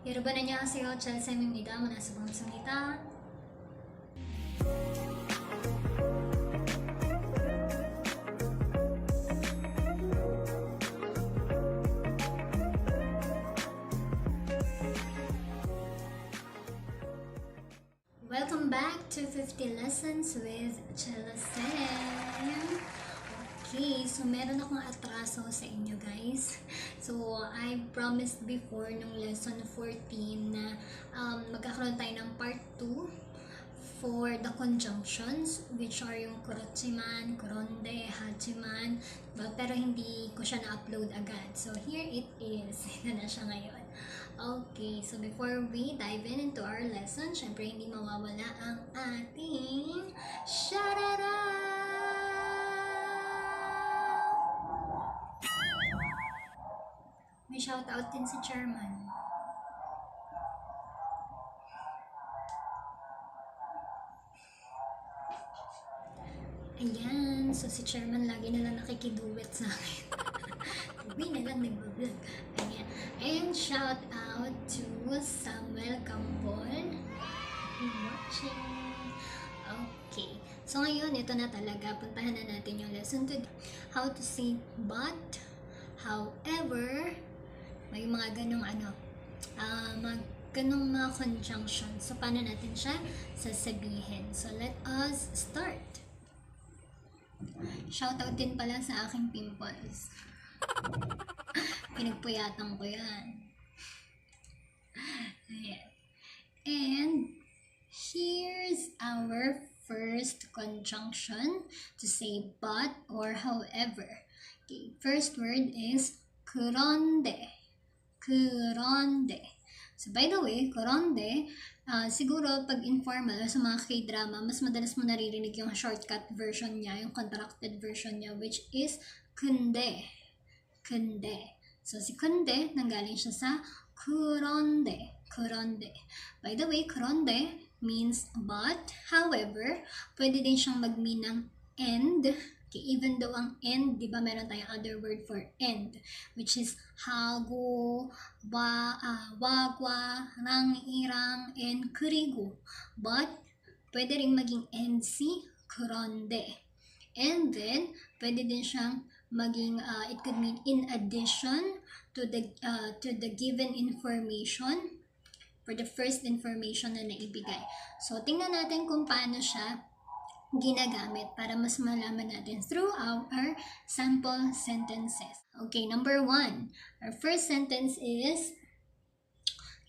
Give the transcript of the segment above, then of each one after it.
여러분 안녕하세요. 젤쌤입니다. 만나서 반갑습니다. Welcome back to 50 Lessons with Jem. Okay, so meron akong atraso sa inyo guys. So, I promised before nung lesson 14 na magkakaroon tayo ng part 2 for the conjunctions, which are yung kurochiman, kuronde, hachiman, pero hindi ko siya na-upload agad. So, here it is. Ito na siya ngayon. Okay, so before we dive into our lesson, syempre hindi mawawala ang ating sharara! May shoutout din si Chairman. Ayan, so si Chairman lagi na lang nakikiduwet sa akin. Uwi na lang nag-vlog. Ayan. And shout out to Samuel Campol. Watching. Okay. So ngayon, ito na talaga. Puntahan na natin yung lesson today. How to say but, however, may mga ganong ganong mga conjunction. So, paano natin siya sasabihin? So, let us start. Shoutout din pala sa aking pimples. Pinagpuyatan ko yan. Ayan. And, here's our first conjunction to say but or however. Okay, first word is 그런데. 그런데. So, by the way, 그런데, siguro pag informal sa mga K-drama, mas madalas mo naririnig yung shortcut version niya, yung contracted version niya, which is 근데. 근데. So, si 근데, nanggaling siya sa 그런데. 그런데. By the way, 그런데 means but, however, pwede din siyang mag-mean ng and. Okay, even though ang end, di ba meron tayong other word for end, which is hago, wagwa, rang-irang, and kurigo. But, pwede rin maging NC, 그런데. And then, pwede din siyang maging, it could mean in addition to the given information for the first information na naibigay. So, tingnan natin kung paano siya ginagamit para mas malaman natin through our sample sentences. Okay, number 1. Our first sentence is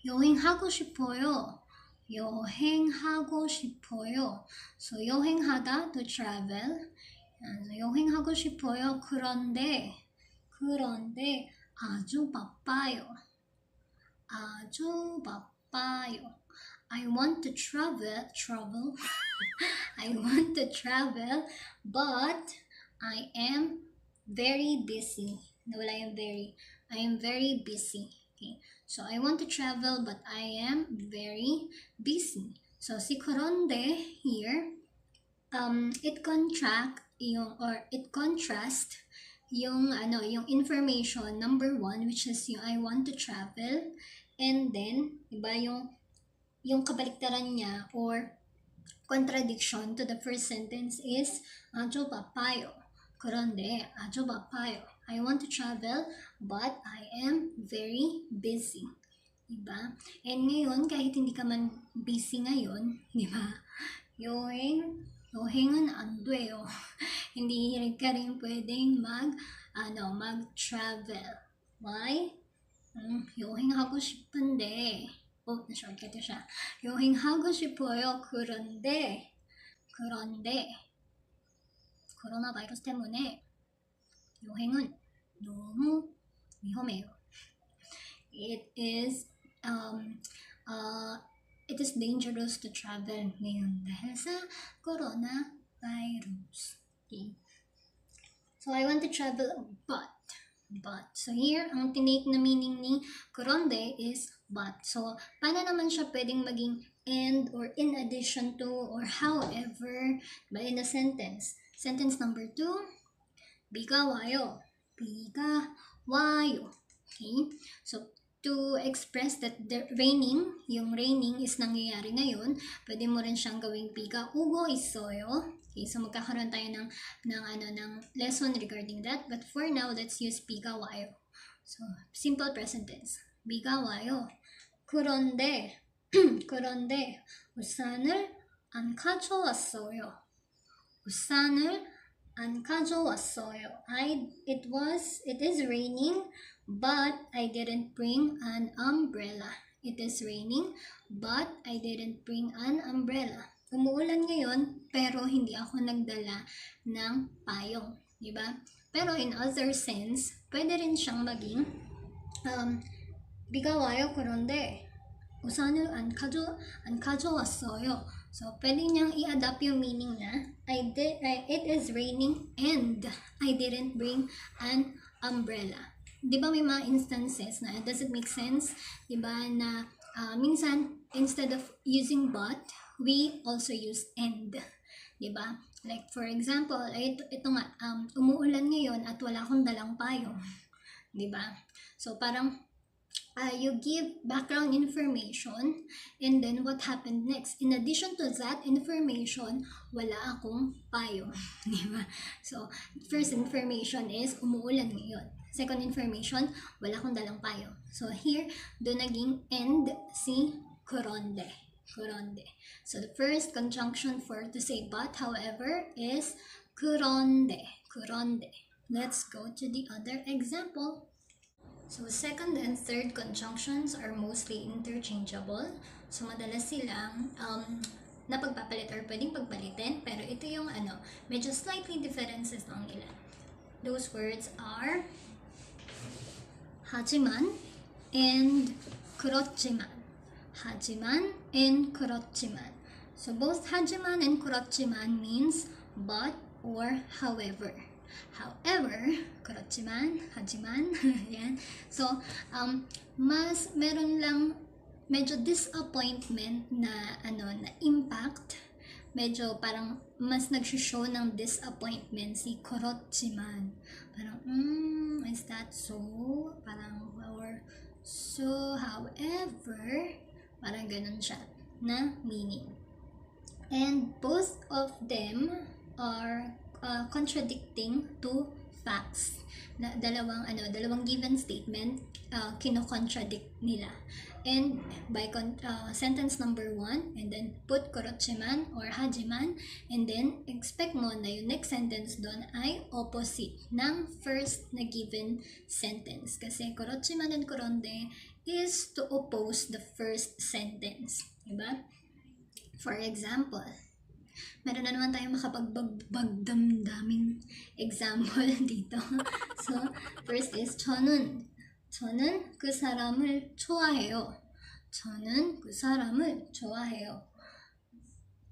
여행하고 싶어요. 여행하고 싶어요. So, 여행하다, to travel. So, 여행하고 싶어요. 그런데 아주 바빠요. 아주 바빠요. I want to travel. I want to travel, but I am very busy. Wala yung very. I am very busy. Okay. So, I want to travel, but I am very busy. So, si 그런데 here, it contrast yung information number 1, which is yung I want to travel, and then diba yung kabaliktaran niya or contradiction to the first sentence is 아주 바빠요. 그런데 아주 바빠요. I want to travel, but I am very busy. Diba? And ngayon, kahit hindi ka man busy ngayon, diba? 여행은 안 돼요. Hindi ka rin pwedeng mag-travel. Why? 여행하고 싶은데 na-shortcut siya. 여행하고 싶어요. 그런데 코로나 바이러스 때문에 여행은 너무 위험해요. It is dangerous to travel ngayon dahil sa coronavirus. Okay. So I want to travel, but. So here, ang tinake na meaning ni kuronde is but. So, paano naman siya pwedeng maging and or in addition to or however ba in a sentence? Sentence number 2, 비가 와요. 비가 와요. Okay? So, to express that the raining, yung raining is nangyayari ngayon, pwede mo rin siyang gawing biga ugo isoyo. Okay, so magkakaroon tayo ng lesson regarding that. But for now, let's use biga wayo. So, simple present tense. 비가 와요. 그런데 우산을 안 가져왔어요. 우산을 안 가져왔어요. It is raining, but I didn't bring an umbrella. It is raining, but I didn't bring an umbrella. Umuulan ngayon, pero hindi ako nagdala ng payong. Diba? Pero in other sense, pwede rin siyang maging 비가 와요. 그런데 우산을 안 가져왔어요. So, pwede niyang i-adapt yung meaning na it is raining and I didn't bring an umbrella. Di ba may mga instances na does it make sense? Di ba na minsan instead of using but, we also use and. Di ba? Like for example, ito nga, umuulan ngayon at wala akong dalang payong. Di ba? So parang you give background information and then what happened next. In addition to that information, wala akong payong. Diba? So, first information is umuulan ngayon. Second information, wala akong dalang payong. So, here, doon naging end si kuronde. Kuronde. So, the first conjunction for to say but, however, is kuronde. Kuronde. Let's go to the other example. So, second and third conjunctions are mostly interchangeable. So, madalas silang napagpapalit or pwedeng pagpalitin. Pero ito yung medyo slightly differences lang nila. Those words are 하지만 and 그렇지만. 하지만 and 그렇지만. So, both 하지만 and 그렇지만 means but or however. However, 그렇지만, 하지만, yan. So, mas meron lang medyo disappointment na na impact. Medyo parang mas nag-show ng disappointment si 그렇지만. Parang, is that so? Parang, or so, however, parang ganun siya na meaning. And both of them are contradicting two facts. Dalawang given statement, kino-contradict nila. And by sentence number 1, and then put korochiman or hajiman, and then expect mo na yung next sentence doon ay opposite ng first na given sentence. Kasi korochiman and koronde is to oppose the first sentence. Diba? For example, meron na naman tayong makapagbagdamdaming example dito. So, first is 저는 그 사람을 좋아해요. 저는 그 사람을 좋아해요.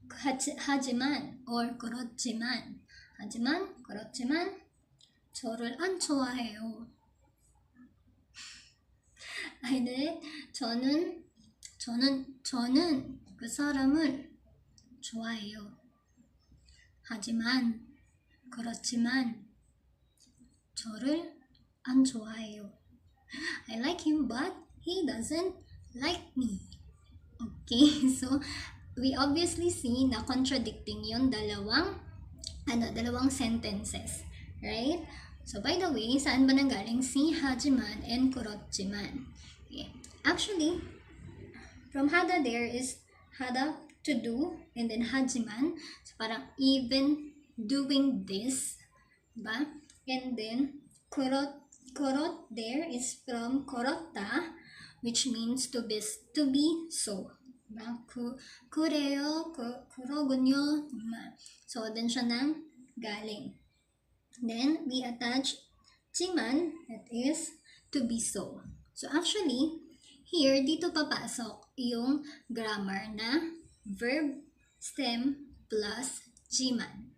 하지만 그렇지만 저를 안 좋아해요. 네, 저는 그 사람을 좋아해요. 하지만 그렇지만 저를 안 좋아해요. I like him but he doesn't like me. Okay, so we obviously see na contradicting yung dalawang sentences, right? So by the way, saan ba nanggaling si 하지만 and 그렇지만? Okay. Actually, from hada there is hada to do, and then hajiman, so parang even doing this, ba? And then korot there is from korotta, which means to be so, ba? Kureyo, kurogunyo, so then siya nang galing. Then we attach jiman, that is to be so. So actually here dito papasok yung grammar na verb stem plus jiman.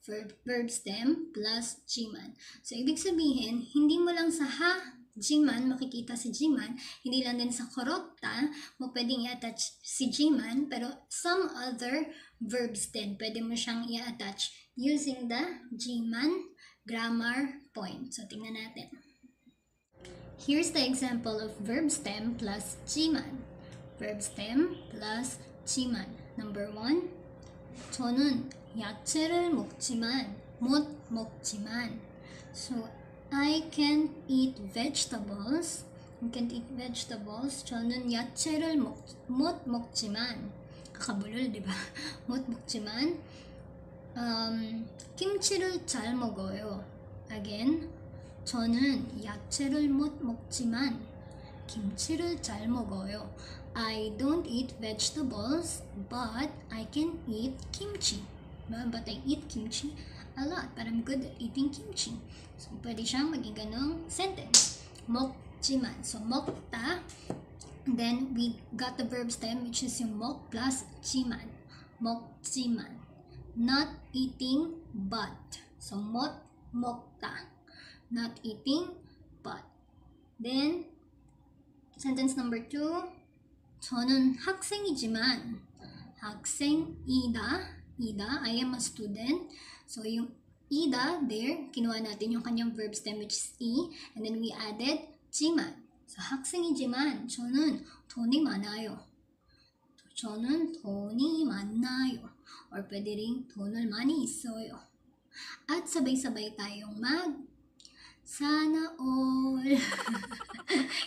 Verb stem plus jiman. So, ibig sabihin, hindi mo lang sa jiman makikita si jiman, hindi lang din sa korotta mo pwedeng i-attach si jiman, pero some other verbs din, pwede mo siyang i-attach using the jiman grammar point. So, tingnan natin. Here's the example of verb stem plus 지만. Verb stem plus 지만. Number 1. 저는 야채를 먹지만 못 먹지만. So I can't eat vegetables. I can't eat vegetables. 저는 야채를 못 먹지만. kakabulol, di ba? 못 먹지만 김치를 잘 먹어요. Again, 저는 야채를 못 먹지만 김치를 잘 먹어요. I don't eat vegetables, but I can eat kimchi. But I eat kimchi a lot, but I'm good at eating kimchi. So, pwede siyang maging ganong sentence. 먹지만. So, 먹다. Then, we got the verb stem, which is yung 먹 plus 지만. 먹지만. Not eating, but. So, 먹다. Not eating, but. Then, sentence number 2. 저는 학생이지만 I am a student. So, yung 이다 there, kinuha natin yung kanyang verb stem which is 이, and then we added 지만. So, 학생이지만 저는 돈이 많아요. 저는 돈이 많나요. Or pwede ring 돈을 많이 있어요. At sabay-sabay tayong sana all.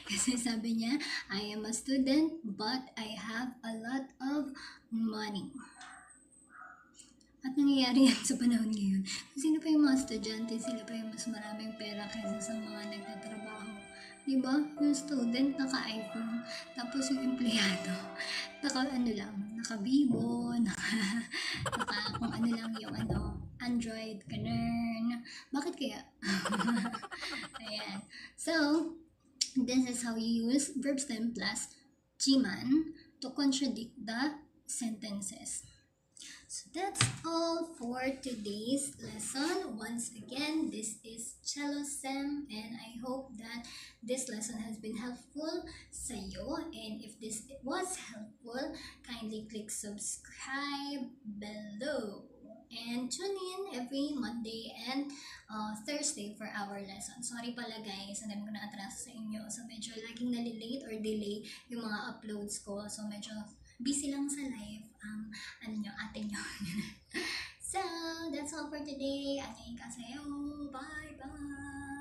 Kasi sabi niya, I am a student but I have a lot of money. At nangyayari yan sa panahon ngayon. Sino pa yung mga estudyante, sila pa yung mas maraming pera kaysa sa mga nagtatrabaho. Diba? Yung student naka-iPhone, tapos yung empleyado, naka-Vivo, kung ano lang yung Android, ganun. Bakit kaya? Ayan. So, this is how you use verb stem plus 지만 to contradict the sentences. So that's all for today's lesson. Once again, this is Cello Sam, and I hope that this lesson has been helpful sa iyo. And if this was helpful, kindly click subscribe below. And tune in every Monday and Thursday for our lesson. Sorry pala guys, ang dami ko na atraso sa inyo. So medyo laging nalilate or delay yung mga uploads ko. So medyo busy lang sa live ate nyo. So, that's all for today. Annyeong gaseyo. Bye-bye.